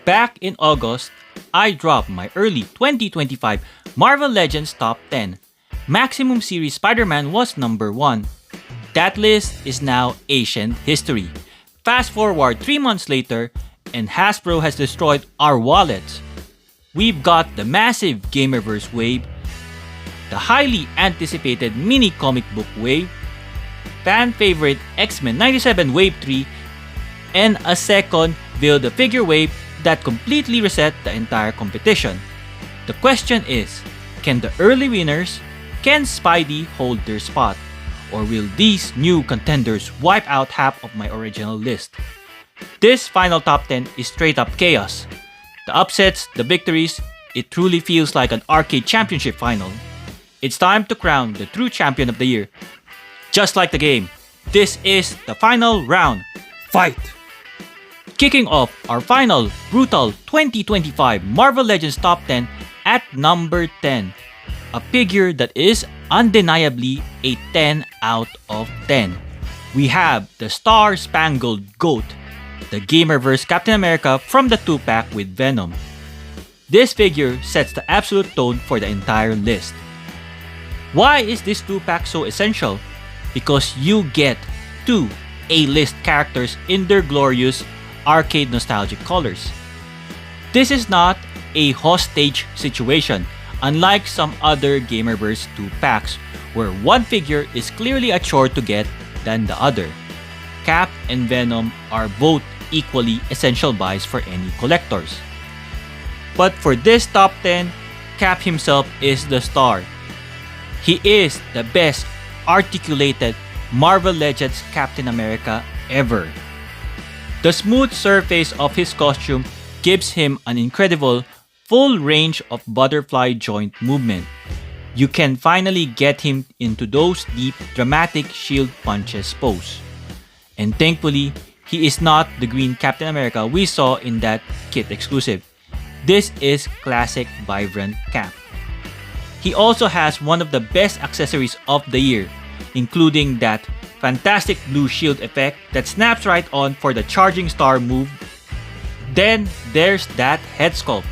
Back in August, I dropped my early 2025 Marvel Legends Top 10. Maximum Series Spider-Man was number 1. That list is now ancient history. Fast forward 3 months later, and Hasbro has destroyed our wallets. We've got the massive Gamerverse wave, the highly anticipated mini comic book wave, fan favorite X-Men 97 Wave 3, and a second Build-A-Figure wave that completely reset the entire competition. The question is, can the early winners, can Spidey hold their spot? Or will these new contenders wipe out half of my original list? This final top 10 is straight up chaos. The upsets, the victories, it truly feels like an arcade championship final. It's time to crown the true champion of the year. Just like the game, this is the final round. Fight! Kicking off our final brutal 2025 Marvel Legends Top 10 at number 10. A figure that is undeniably a 10 out of 10. We have the Star-Spangled Goat, the Gamerverse Captain America from the 2-pack with Venom. This figure sets the absolute tone for the entire list. Why is this 2-pack so essential? Because you get 2 A-list characters in their glorious arcade nostalgic colors. This is not a hostage situation, unlike some other Gamerverse 2-packs where one figure is clearly a chore to get than the other. Cap and Venom are both equally essential buys for any collectors. But for this top 10, Cap himself is the star. He is the best articulated Marvel Legends Captain America ever. The smooth surface of his costume gives him an incredible full range of butterfly joint movement. You can finally get him into those deep, dramatic shield punches pose. And thankfully, he is not the green Captain America we saw in that kit exclusive. This is classic vibrant Cap. He also has one of the best accessories of the year, including that fantastic blue shield effect that snaps right on for the charging star move. Then there's that head sculpt.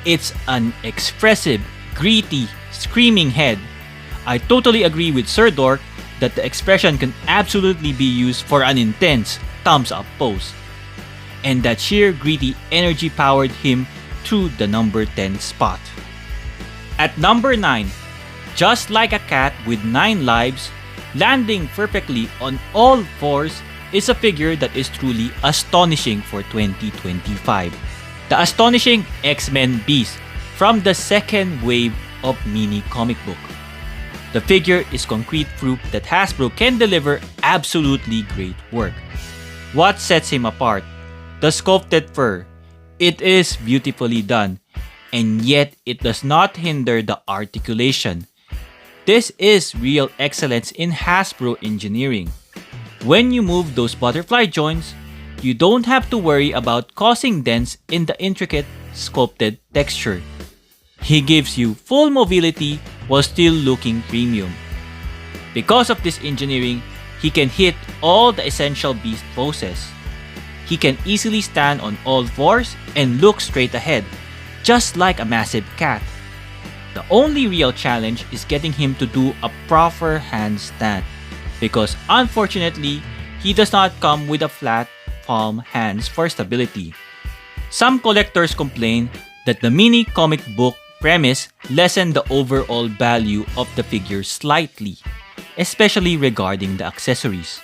It's an expressive, gritty, screaming head. I totally agree with Sir Dork that the expression can absolutely be used for an intense thumbs up pose. And that sheer gritty energy powered him through the number 10 spot. At number 9, just like a cat with 9 lives, landing perfectly on all fours is a figure that is truly astonishing for 2025. The Astonishing X-Men Beast from the second wave of mini comic book. The figure is concrete proof that Hasbro can deliver absolutely great work. What sets him apart? The sculpted fur. It is beautifully done, and yet it does not hinder the articulation. This is real excellence in Hasbro engineering. When you move those butterfly joints, you don't have to worry about causing dents in the intricate sculpted texture. He gives you full mobility while still looking premium. Because of this engineering, he can hit all the essential beast poses. He can easily stand on all fours and look straight ahead, just like a massive cat. The only real challenge is getting him to do a proper handstand, because unfortunately, he does not come with a flat palm hands for stability. Some collectors complain that the mini comic book premise lessened the overall value of the figure slightly, especially regarding the accessories.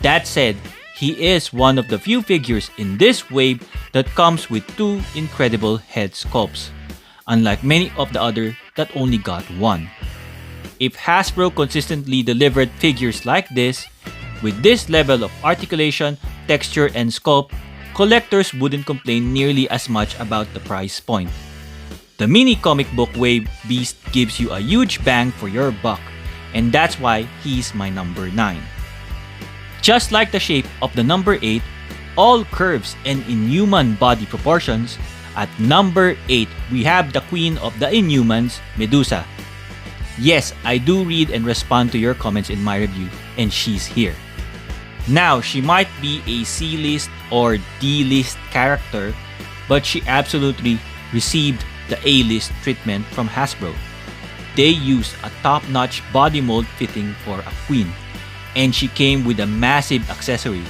That said, he is one of the few figures in this wave that comes with 2 incredible head sculpts, unlike many of the other that only got 1. If Hasbro consistently delivered figures like this, with this level of articulation, texture, and sculpt, collectors wouldn't complain nearly as much about the price point. The mini comic book wave beast gives you a huge bang for your buck, and that's why he's my number 9. Just like the shape of the number 8, all curves and inhuman body proportions, at number 8 we have the queen of the Inhumans, Medusa. Yes, I do read and respond to your comments in my review, and she's here. Now, she might be a C-list or D-list character, but she absolutely received the A-list treatment from Hasbro. They used a top-notch body mold fitting for a queen, and she came with a massive accessory.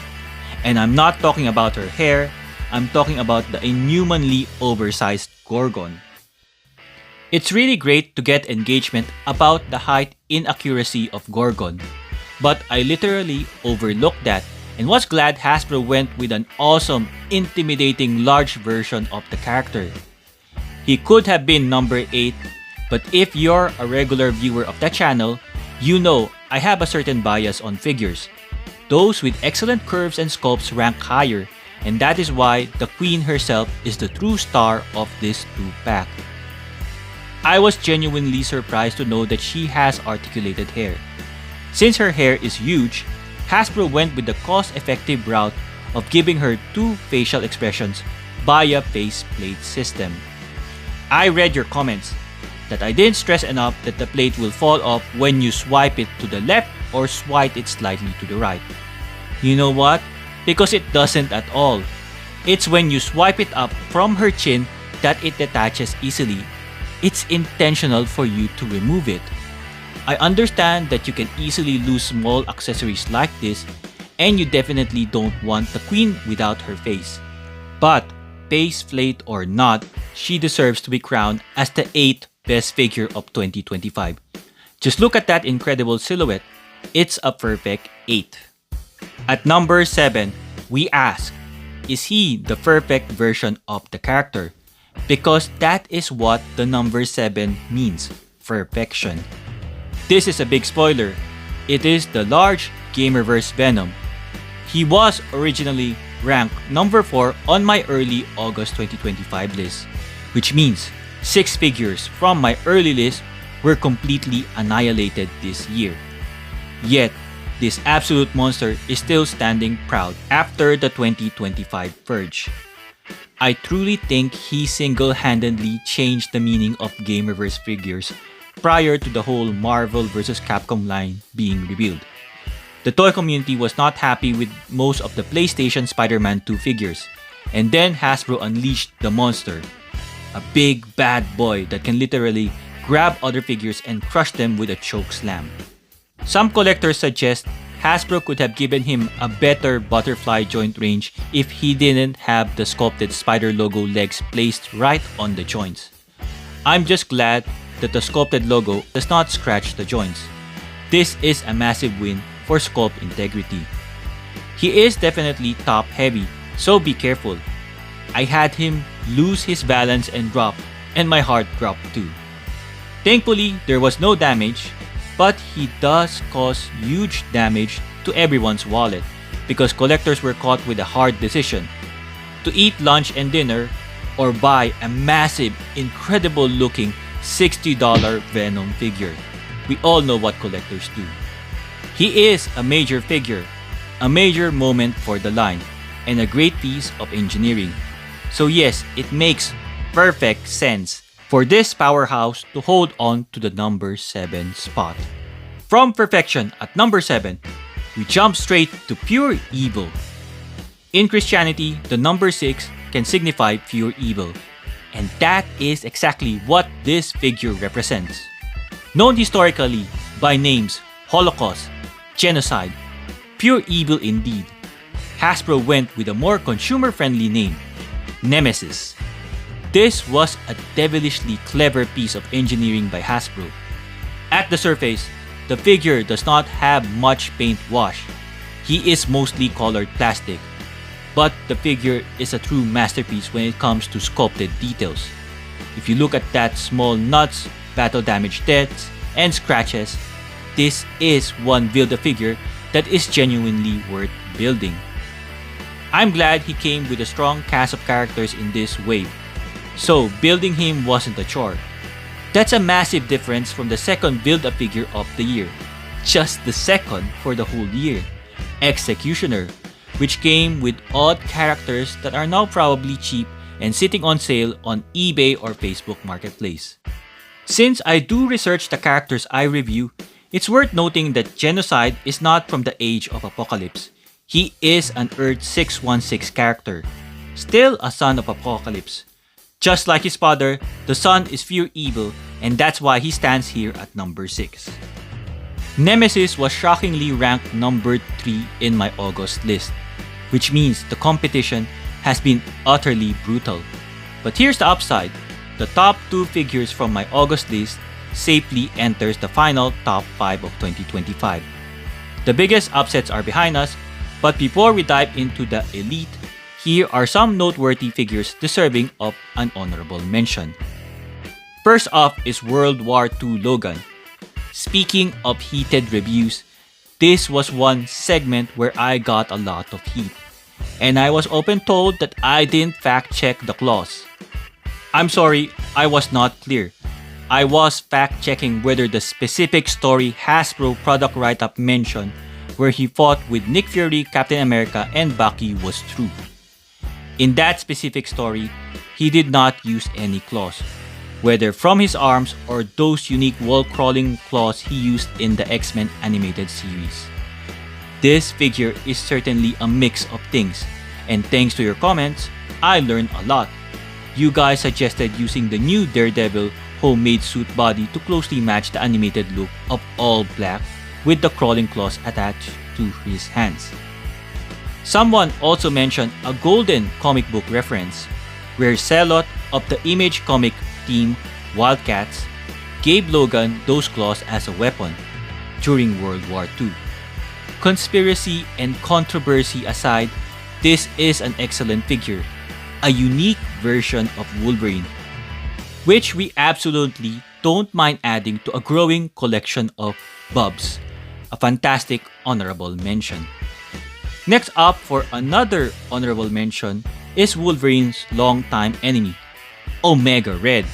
And I'm not talking about her hair, I'm talking about the inhumanly oversized Gorgon. It's really great to get engagement about the height inaccuracy of Gorgon, but I literally overlooked that and was glad Hasbro went with an awesome, intimidating large version of the character. He could have been number 8, but if you're a regular viewer of the channel, you know I have a certain bias on figures. Those with excellent curves and sculpts rank higher, and that is why the queen herself is the true star of this 2-pack. I was genuinely surprised to know that she has articulated hair. Since her hair is huge, Hasbro went with the cost-effective route of giving her 2 facial expressions via faceplate system. I read your comments that I didn't stress enough that the plate will fall off when you swipe it to the left or swipe it slightly to the right. You know what? Because it doesn't at all. It's when you swipe it up from her chin that it detaches easily. It's intentional for you to remove it. I understand that you can easily lose small accessories like this, and you definitely don't want the queen without her face. But, faceplate or not, she deserves to be crowned as the 8th best figure of 2025. Just look at that incredible silhouette. It's a perfect 8. At number 7, we ask, is he the perfect version of the character? Because that is what the number 7 means, perfection. This is a big spoiler. It is the large Gamerverse Venom. He was originally ranked number 4 on my early August 2025 list, which means 6 figures from my early list were completely annihilated this year. Yet, this absolute monster is still standing proud after the 2025 purge. I truly think he single-handedly changed the meaning of Gamerverse figures prior to the whole Marvel vs. Capcom line being revealed. The toy community was not happy with most of the PlayStation Spider-Man 2 figures, and then Hasbro unleashed the monster, a big bad boy that can literally grab other figures and crush them with a choke slam. Some collectors suggest Hasbro could have given him a better butterfly joint range if he didn't have the sculpted spider logo legs placed right on the joints. I'm just glad that the sculpted logo does not scratch the joints. This is a massive win for sculpt integrity. He is definitely top heavy, so be careful. I had him lose his balance and drop, and my heart dropped too. Thankfully, there was no damage, but he does cause huge damage to everyone's wallet because collectors were caught with a hard decision: to eat lunch and dinner or buy a massive, incredible looking $60 Venom figure. We all know what collectors do. He is a major figure, a major moment for the line, and a great piece of engineering. So yes, it makes perfect sense for this powerhouse to hold on to the number 7 spot. From perfection at number 7, we jump straight to pure evil. In Christianity, the number 6 can signify pure evil, and that is exactly what this figure represents. Known historically by names Holocaust, Genocide, pure evil indeed, Hasbro went with a more consumer-friendly name, Nemesis. This was a devilishly clever piece of engineering by Hasbro. At the surface, the figure does not have much paint wash. He is mostly colored plastic, but the figure is a true masterpiece when it comes to sculpted details. If you look at that small nuts, battle damage deaths, and scratches, this is one Build-A-Figure that is genuinely worth building. I'm glad he came with a strong cast of characters in this wave, so building him wasn't a chore. That's a massive difference from the second Build-A-Figure of the year, just the second for the whole year, Executioner, which came with odd characters that are now probably cheap and sitting on sale on eBay or Facebook Marketplace. Since I do research the characters I review, it's worth noting that Genocide is not from the Age of Apocalypse. He is an Earth 616 character, still a son of Apocalypse. Just like his father, the son is pure evil, and that's why he stands here at number 6. Nemesis was shockingly ranked number 3 in my August list, which means the competition has been utterly brutal. But here's the upside. The top 2 figures from my August list safely enters the final top 5 of 2025. The biggest upsets are behind us, but before we dive into the elite, here are some noteworthy figures deserving of an honorable mention. First off is World War II Logan. Speaking of heated reviews, this was one segment where I got a lot of heat, and I was often told that I didn't fact check the clause. I'm sorry, I was not clear. I was fact checking whether the specific story Hasbro product write-up mentioned where he fought with Nick Fury, Captain America, and Bucky was true. In that specific story, he did not use any claws, whether from his arms or those unique wall-crawling claws he used in the X-Men animated series. This figure is certainly a mix of things, and thanks to your comments, I learned a lot. You guys suggested using the new Daredevil homemade suit body to closely match the animated look of all black with the crawling claws attached to his hands. Someone also mentioned a golden comic book reference, where Psylocke of the Image comic team Wildcats gave Logan those claws as a weapon during World War II. Conspiracy and controversy aside, this is an excellent figure, a unique version of Wolverine, which we absolutely don't mind adding to a growing collection of Bubs, a fantastic honorable mention. Next up for another honorable mention is Wolverine's longtime enemy, Omega Red.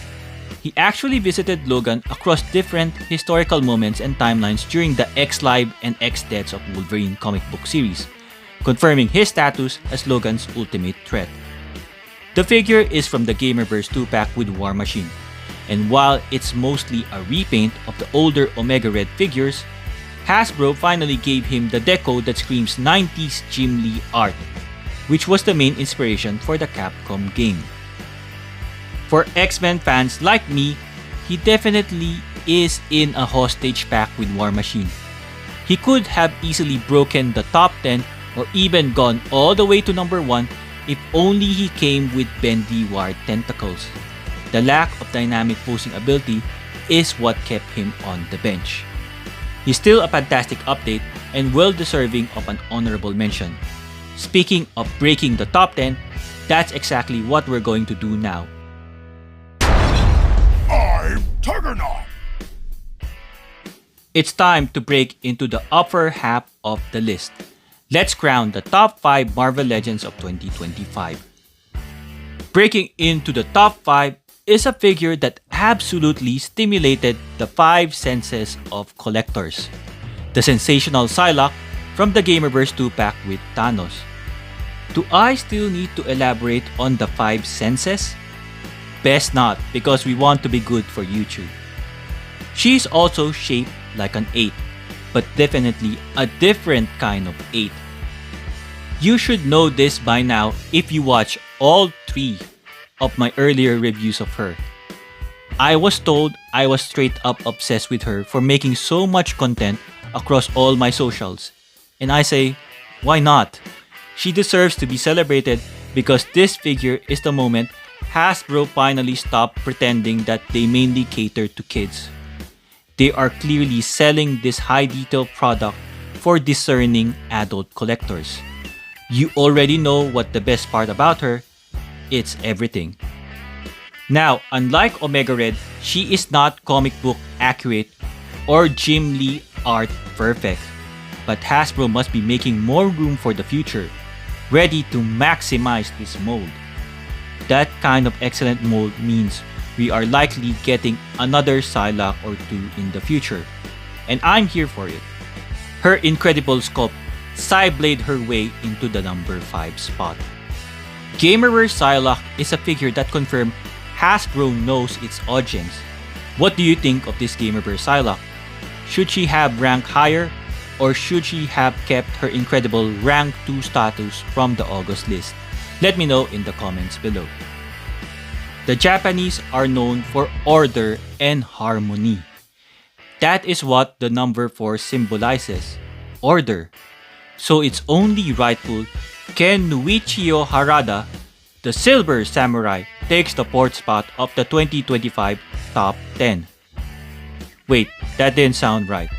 He actually visited Logan across different historical moments and timelines during the X-Live and X-Deaths of Wolverine comic book series, confirming his status as Logan's ultimate threat. The figure is from the Gamerverse 2-pack with War Machine, and while it's mostly a repaint of the older Omega Red figures, Hasbro finally gave him the deco that screams 90s Jim Lee art, which was the main inspiration for the Capcom game. For X-Men fans like me, he definitely is in a hostage pack with War Machine. He could have easily broken the top 10 or even gone all the way to number 1 if only he came with bendy wired tentacles. The lack of dynamic posing ability is what kept him on the bench. He's still a fantastic update and well deserving of an honorable mention. Speaking of breaking the top 10, that's exactly what we're going to do now. I'm Juggernaut! It's time to break into the upper half of the list. Let's crown the top 5 Marvel Legends of 2025. Breaking into the top 5 is a figure that absolutely stimulated the 5 senses of collectors. The sensational Psylocke from the Gamerverse 2-pack with Thanos. Do I still need to elaborate on the 5 senses? Best not, because we want to be good for YouTube. She's also shaped like an 8, but definitely a different kind of 8. You should know this by now if you watch all 3 of my earlier reviews of her. I was told I was straight up obsessed with her for making so much content across all my socials. And I say, why not? She deserves to be celebrated because this figure is the moment Hasbro finally stopped pretending that they mainly cater to kids. They are clearly selling this high detail product for discerning adult collectors. You already know what the best part about her. It's everything. Now, unlike Omega Red, she is not comic book accurate or Jim Lee art perfect. But Hasbro must be making more room for the future, ready to maximize this mold. That kind of excellent mold means we are likely getting another Psylocke or 2 in the future. And I'm here for it. Her incredible sculpt Psyblade her way into the number 5 spot. Gamerverse Psylocke is a figure that confirmed Hasbro knows its audience. What do you think of this Gamerverse Psylocke? Should she have ranked higher? or should she have kept her incredible rank 2 status from the August list? Let me know in the comments below. The Japanese are known for order and harmony. That is what the number 4 symbolizes, order. So it's only rightful Ken Nuichio Harada, the Silver Samurai, takes the 4th spot of the 2025 top 10. Wait, that didn't sound right.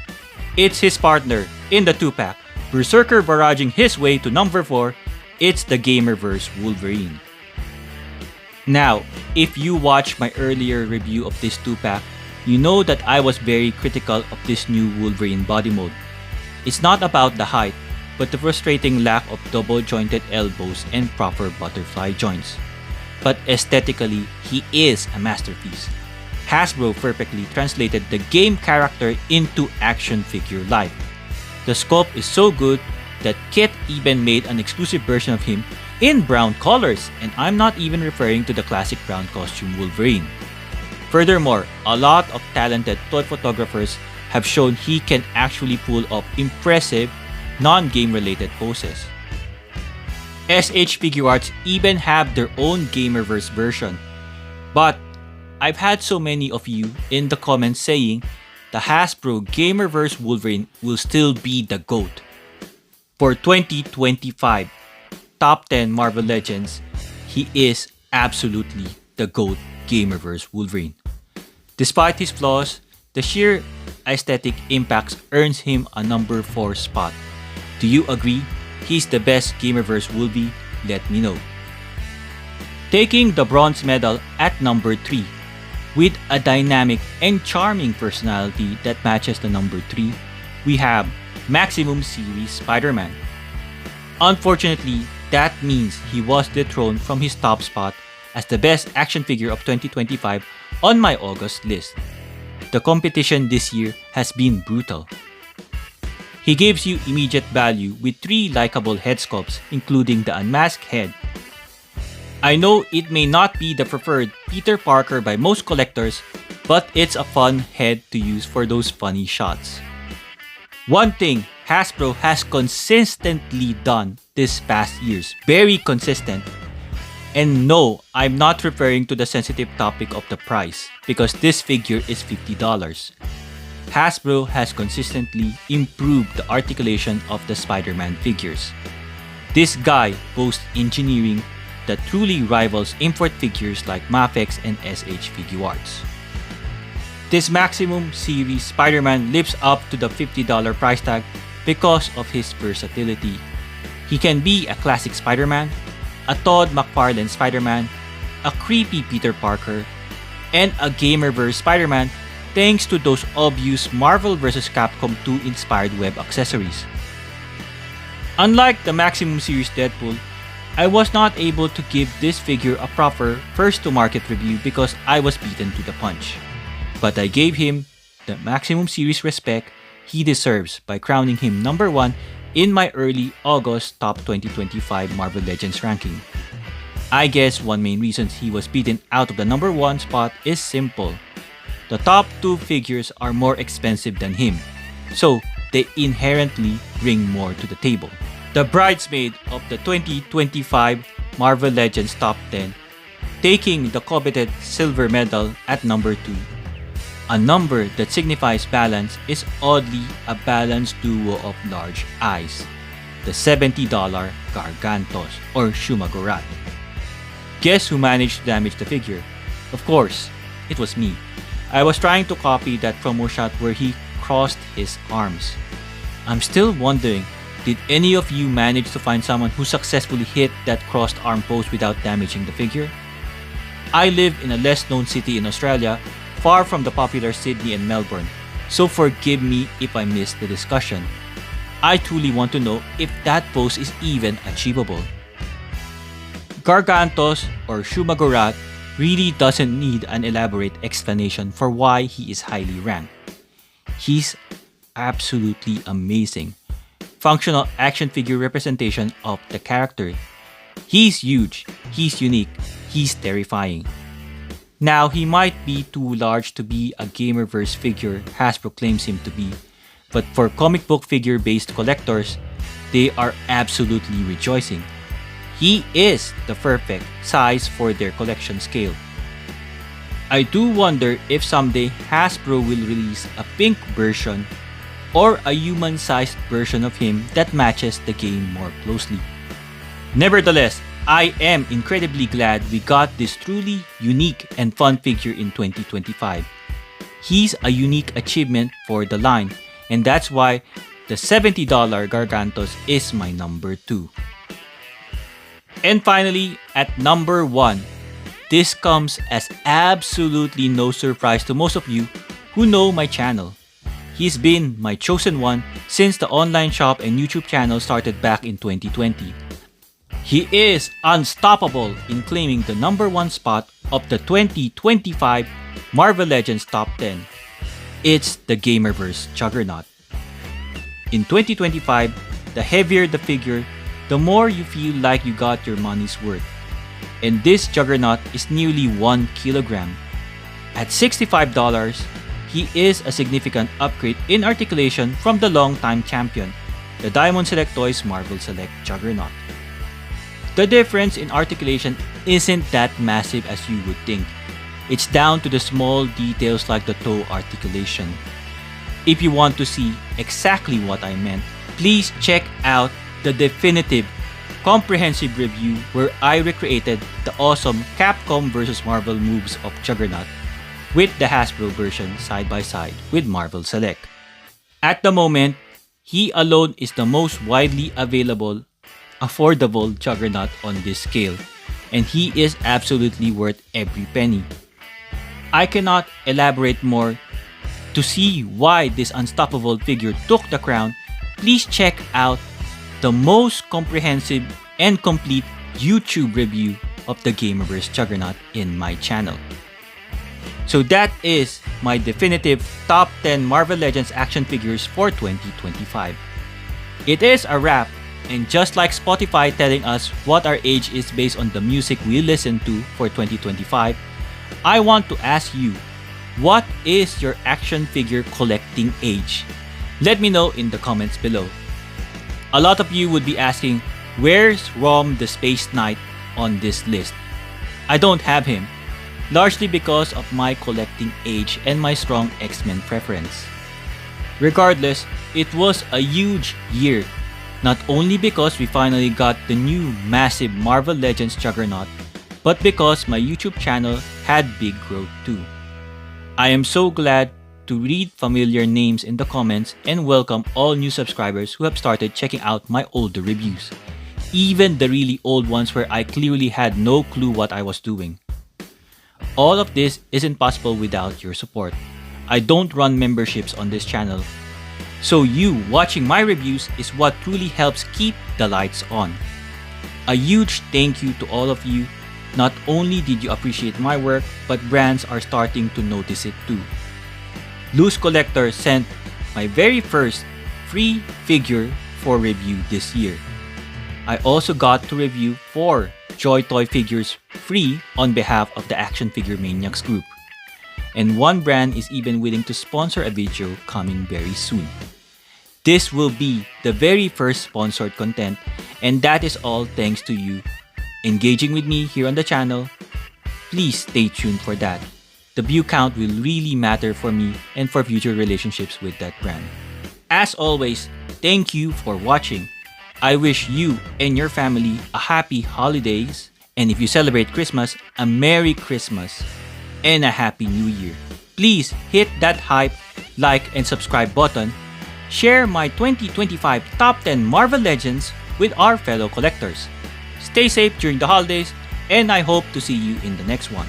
It's his partner in the 2-pack, Berserker barraging his way to number 4, it's the Gamerverse Wolverine. Now, if you watched my earlier review of this 2-pack, you know that I was very critical of this new Wolverine body mode. It's not about the height, but the frustrating lack of double-jointed elbows and proper butterfly joints. But aesthetically, he is a masterpiece. Hasbro perfectly translated the game character into action figure life. The sculpt is so good that Kit even made an exclusive version of him in brown colors, and I'm not even referring to the classic brown costume Wolverine. Furthermore, a lot of talented toy photographers have shown he can actually pull off impressive non-game related poses. SH Figuarts even have their own Gamerverse version. But I've had so many of you in the comments saying the Hasbro Gamerverse Wolverine will still be the GOAT. For 2025 Top 10 Marvel Legends, he is absolutely the GOAT Gamerverse Wolverine. Despite his flaws, the sheer aesthetic impacts earns him a number 4 spot. Do you agree he's the best Gamerverse Wolverine? Let me know. Taking the bronze medal at number 3, with a dynamic and charming personality that matches the number 3, we have Maximum Series Spider-Man. Unfortunately, that means he was dethroned from his top spot as the best action figure of 2025 on my August list. The competition this year has been brutal. He gives you immediate value with 3 likable head sculpts, including the unmasked head. I know it may not be the preferred Peter Parker by most collectors, but it's a fun head to use for those funny shots. One thing Hasbro has consistently done this past years, very consistent. And no, I'm not referring to the sensitive topic of the price, because this figure is $50. Hasbro has consistently improved the articulation of the Spider-Man figures. This guy boasts engineering that truly rivals import figures like Mafex and SH Figuarts. This Maximum Series Spider-Man lives up to the $50 price tag because of his versatility. He can be a classic Spider-Man, a Todd McFarlane Spider-Man, a creepy Peter Parker, and a Gamerverse Spider-Man thanks to those obvious Marvel vs. Capcom 2 inspired web accessories. Unlike the Maximum Series Deadpool, I was not able to give this figure a proper first-to-market review because I was beaten to the punch. But I gave him the Maximum Series respect he deserves by crowning him number 1 in my early August top 2025 Marvel Legends ranking. I guess one main reason he was beaten out of the number 1 spot is simple. The top 2 figures are more expensive than him, so they inherently bring more to the table. The bridesmaid of the 2025 Marvel Legends Top 10, taking the coveted silver medal at number 2. A number that signifies balance is oddly a balanced duo of large eyes, the $70 Gargantos or Shumagorat. Guess who managed to damage the figure? Of course, it was me. I was trying to copy that promo shot where he crossed his arms. I'm still wondering, did any of you manage to find someone who successfully hit that crossed arm pose without damaging the figure? I live in a less known city in Australia, far from the popular Sydney and Melbourne, so forgive me if I missed the discussion. I truly want to know if that pose is even achievable. Gargantos or Shumagorat really doesn't need an elaborate explanation for why he is highly ranked. He's absolutely amazing. Functional action figure representation of the character. He's huge, he's unique, he's terrifying. Now, he might be too large to be a Gamerverse figure Hasbro claims him to be, but for comic book figure-based collectors, they are absolutely rejoicing. He is the perfect size for their collection scale. I do wonder if someday Hasbro will release a pink version or a human-sized version of him that matches the game more closely. Nevertheless, I am incredibly glad we got this truly unique and fun figure in 2025. He's a unique achievement for the line, and that's why the $70 Gargantos is my number 2. And finally, at number 1, this comes as absolutely no surprise to most of you who know my channel. He's been my chosen one since the online shop and YouTube channel started back in 2020. He is unstoppable in claiming the number 1 spot of the 2025 Marvel Legends Top 10. It's the Gamerverse Juggernaut. In 2025, the heavier the figure, the more you feel like you got your money's worth. And this Juggernaut is nearly 1 kilogram. At $65, he is a significant upgrade in articulation from the longtime champion, the Diamond Select Toys Marvel Select Juggernaut. The difference in articulation isn't that massive as you would think. It's down to the small details like the toe articulation. If you want to see exactly what I meant, please check out the definitive, comprehensive review where I recreated the awesome Capcom vs Marvel moves of Juggernaut with the Hasbro version side by side with Marvel Select. At the moment, he alone is the most widely available, affordable Juggernaut on this scale, and he is absolutely worth every penny. I cannot elaborate more. To see why this unstoppable figure took the crown, please check out the most comprehensive and complete YouTube review of the Gamerverse Juggernaut in my channel. So that is my definitive top 10 Marvel Legends action figures for 2025. It is a wrap, and just like Spotify telling us what our age is based on the music we listen to for 2025, I want to ask you, what is your action figure collecting age? Let me know in the comments below. A lot of you would be asking, where's Rom the Space Knight on this list? I don't have him, largely because of my collecting age and my strong X-Men preference. Regardless, it was a huge year, not only because we finally got the new massive Marvel Legends Juggernaut, but because my YouTube channel had big growth too. I am so glad to read familiar names in the comments and welcome all new subscribers who have started checking out my older reviews, even the really old ones where I clearly had no clue what I was doing. All of this isn't possible without your support. I don't run memberships on this channel, so you watching my reviews is what truly helps keep the lights on. A huge thank you to all of you. Not only did you appreciate my work, but brands are starting to notice it too. Loose Collector sent my very first free figure for review this year. I also got to review 4 Joy Toy figures free on behalf of the Action Figure Maniacs group. And one brand is even willing to sponsor a video coming very soon. This will be the very first sponsored content, and that is all thanks to you engaging with me here on the channel. Please stay tuned for that. The view count will really matter for me and for future relationships with that brand. As always, thank you for watching. I wish you and your family a happy holidays, and if you celebrate Christmas, a Merry Christmas and a Happy New Year. Please hit that hype, like, and subscribe button. Share my 2025 Top 10 Marvel Legends with our fellow collectors. Stay safe during the holidays, and I hope to see you in the next one.